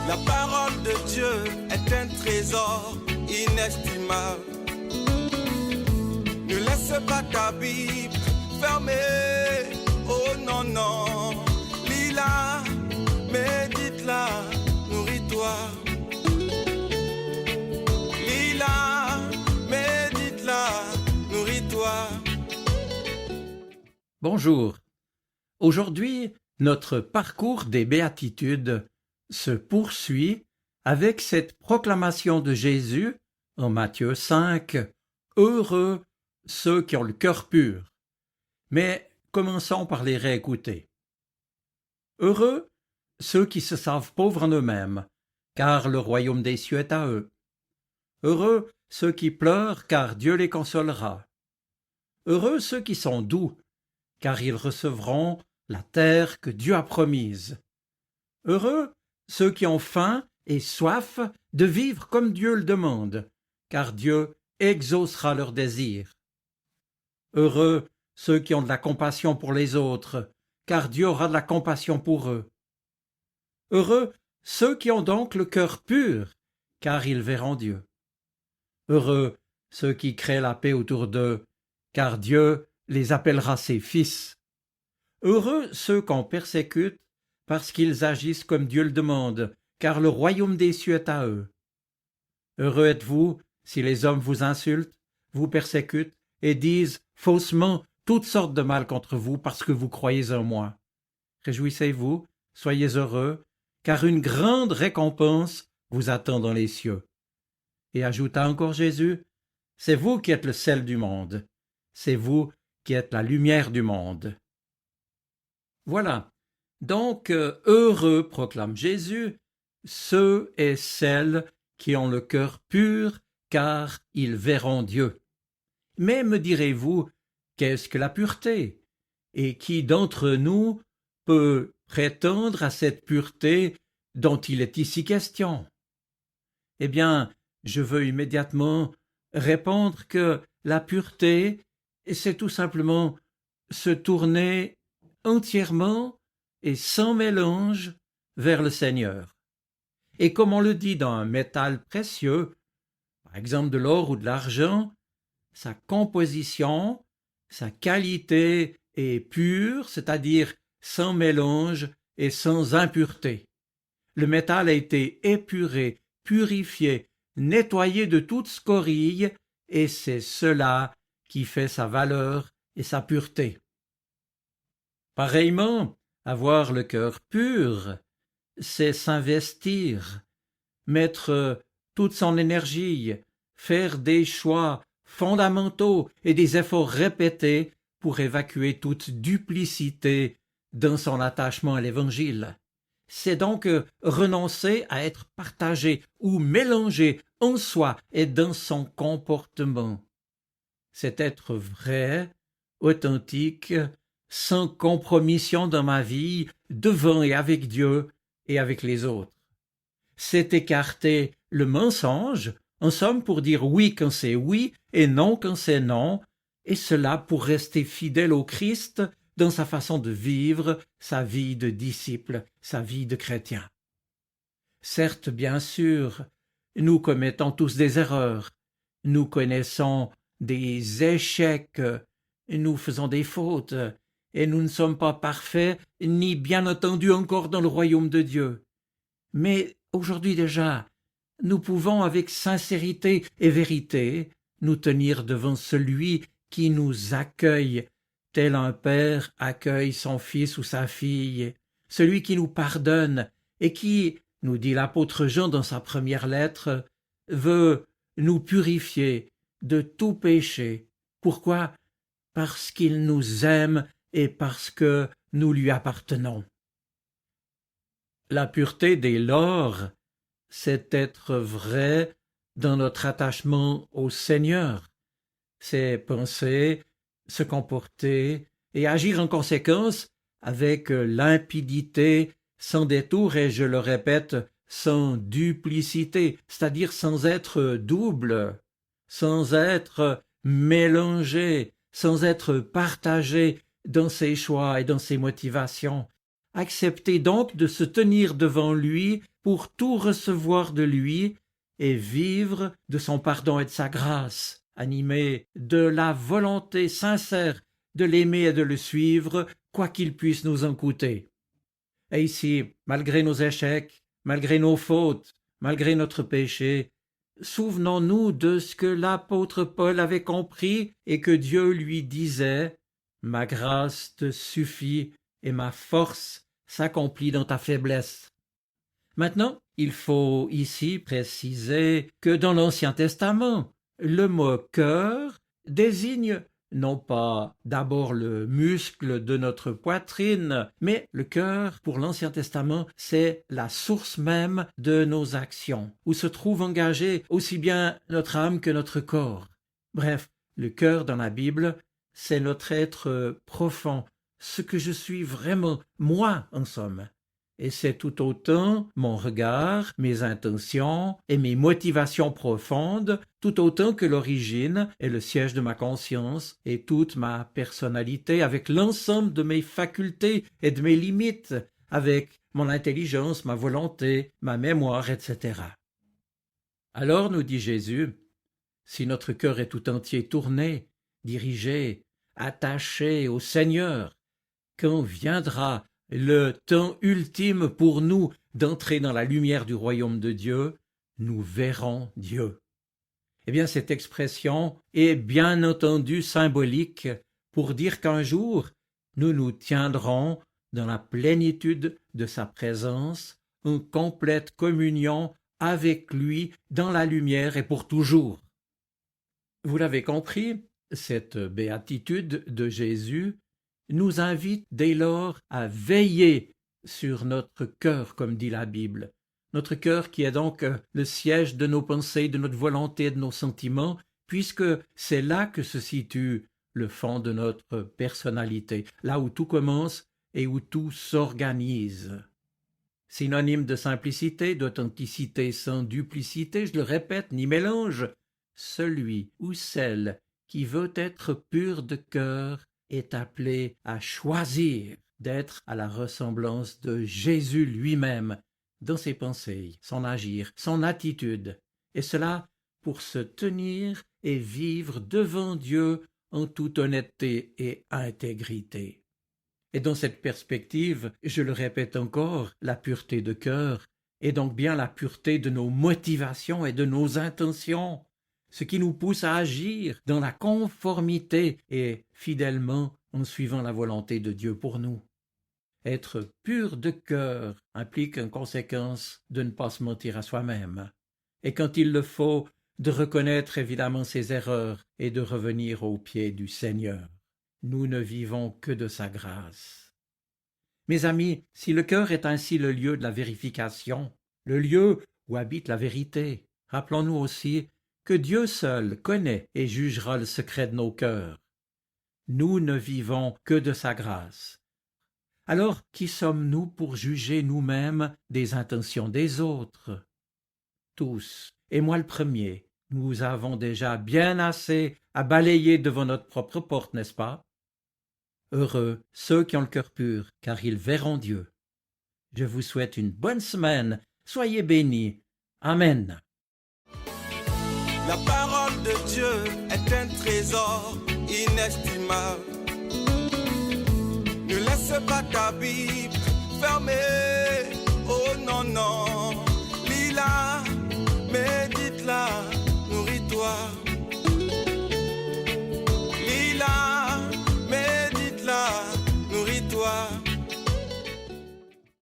La parole de Dieu est un trésor inestimable. Ne laisse pas ta Bible fermée. Oh non, non. Lis-la, médite-la, nourris-toi. Lis-la, médite-la, nourris-toi. Bonjour. Aujourd'hui, notre parcours des béatitudes se poursuit avec cette proclamation de Jésus en Matthieu 5, « Heureux ceux qui ont le cœur pur ». Mais commençons par les réécouter. Heureux ceux qui se savent pauvres en eux-mêmes, car le royaume des cieux est à eux. Heureux ceux qui pleurent, car Dieu les consolera. Heureux ceux qui sont doux, car ils recevront la terre que Dieu a promise. Heureux ceux qui ont faim et soif de vivre comme Dieu le demande, car Dieu exaucera leurs désirs. Heureux ceux qui ont de la compassion pour les autres, car Dieu aura de la compassion pour eux. Heureux ceux qui ont donc le cœur pur, car ils verront Dieu. Heureux ceux qui créent la paix autour d'eux, car Dieu les appellera ses fils. Heureux ceux qu'on persécute, parce qu'ils agissent comme Dieu le demande, car le royaume des cieux est à eux. Heureux êtes-vous si les hommes vous insultent, vous persécutent et disent faussement toutes sortes de mal contre vous parce que vous croyez en moi. Réjouissez-vous, soyez heureux, car une grande récompense vous attend dans les cieux. Et ajouta encore Jésus, c'est vous qui êtes le sel du monde, c'est vous qui êtes la lumière du monde. Voilà. Donc, heureux, proclame Jésus, ceux et celles qui ont le cœur pur, car ils verront Dieu. Mais me direz-vous, qu'est-ce que la pureté? Et qui d'entre nous peut prétendre à cette pureté dont il est ici question? Eh bien, je veux immédiatement répondre que la pureté, c'est tout simplement se tourner entièrement et sans mélange vers le Seigneur. Et comme on le dit dans un métal précieux, par exemple de l'or ou de l'argent, sa composition, sa qualité est pure, c'est-à-dire sans mélange et sans impureté. Le métal a été épuré, purifié, nettoyé de toute scorie, et c'est cela qui fait sa valeur et sa pureté. Pareillement, avoir le cœur pur, c'est s'investir, mettre toute son énergie, faire des choix fondamentaux et des efforts répétés pour évacuer toute duplicité dans son attachement à l'Évangile. C'est donc renoncer à être partagé ou mélangé en soi et dans son comportement. C'est être vrai, authentique, sans compromission dans ma vie, devant et avec Dieu et avec les autres. C'est écarter le mensonge, en somme pour dire oui quand c'est oui et non quand c'est non, et cela pour rester fidèle au Christ dans sa façon de vivre sa vie de disciple, sa vie de chrétien. Certes, bien sûr, nous commettons tous des erreurs, nous connaissons des échecs, nous faisons des fautes, et nous ne sommes pas parfaits, ni bien entendu encore dans le royaume de Dieu. Mais aujourd'hui déjà, nous pouvons avec sincérité et vérité nous tenir devant celui qui nous accueille, tel un père accueille son fils ou sa fille, celui qui nous pardonne et qui, nous dit l'apôtre Jean dans sa première lettre, veut nous purifier de tout péché. Pourquoi? Parce qu'il nous aime et parce que nous lui appartenons. La pureté dès lors, c'est être vrai dans notre attachement au Seigneur. C'est penser, se comporter et agir en conséquence avec limpidité, sans détour et, je le répète, sans duplicité, c'est-à-dire sans être double, sans être mélangé, sans être partagé dans ses choix et dans ses motivations. Accepter donc de se tenir devant lui pour tout recevoir de lui et vivre de son pardon et de sa grâce, animé de la volonté sincère de l'aimer et de le suivre, quoi qu'il puisse nous en coûter. Et ici, malgré nos échecs, malgré nos fautes, malgré notre péché, souvenons-nous de ce que l'apôtre Paul avait compris et que Dieu lui disait « Ma grâce te suffit et ma force s'accomplit dans ta faiblesse. » Maintenant, il faut ici préciser que dans l'Ancien Testament, le mot « cœur » désigne non pas d'abord le muscle de notre poitrine, mais le cœur, pour l'Ancien Testament, c'est la source même de nos actions, où se trouve engagée aussi bien notre âme que notre corps. Bref, le cœur dans la Bible, c'est notre être profond, ce que je suis vraiment, moi en somme. Et c'est tout autant mon regard, mes intentions et mes motivations profondes, tout autant que l'origine et le siège de ma conscience et toute ma personnalité, avec l'ensemble de mes facultés et de mes limites, avec mon intelligence, ma volonté, ma mémoire, etc. Alors, nous dit Jésus, si notre cœur est tout entier tourné, dirigé, attaché au Seigneur, quand viendra le temps ultime pour nous d'entrer dans la lumière du royaume de Dieu, nous verrons Dieu. Eh bien, cette expression est bien entendu symbolique pour dire qu'un jour, nous nous tiendrons dans la plénitude de sa présence, en complète communion avec lui dans la lumière et pour toujours. Vous l'avez compris, cette béatitude de Jésus nous invite dès lors à veiller sur notre cœur, comme dit la Bible. Notre cœur qui est donc le siège de nos pensées, de notre volonté et de nos sentiments, puisque c'est là que se situe le fond de notre personnalité, là où tout commence et où tout s'organise. Synonyme de simplicité, d'authenticité sans duplicité, je le répète, ni mélange, celui ou celle qui veut être pur de cœur est appelé à choisir d'être à la ressemblance de Jésus lui-même dans ses pensées, son agir, son attitude, et cela pour se tenir et vivre devant Dieu en toute honnêteté et intégrité. Et dans cette perspective, je le répète encore, la pureté de cœur est donc bien la pureté de nos motivations et de nos intentions, ce qui nous pousse à agir dans la conformité et fidèlement en suivant la volonté de Dieu pour nous. Être pur de cœur implique en conséquence de ne pas se mentir à soi-même, et quand il le faut, de reconnaître évidemment ses erreurs et de revenir aux pieds du Seigneur. Nous ne vivons que de sa grâce. Mes amis, si le cœur est ainsi le lieu de la vérification, le lieu où habite la vérité, rappelons-nous aussi que Dieu seul connaît et jugera le secret de nos cœurs. Nous ne vivons que de sa grâce. Alors, qui sommes-nous pour juger nous-mêmes des intentions des autres? Tous, et moi le premier, nous avons déjà bien assez à balayer devant notre propre porte, n'est-ce pas? Heureux ceux qui ont le cœur pur, car ils verront Dieu. Je vous souhaite une bonne semaine. Soyez bénis. Amen. La parole de Dieu est un trésor inestimable. Ne laisse pas ta Bible fermée. Oh non, non. Lis-la, médite-la, nourris-toi. Lis-la, médite-la, nourris-toi.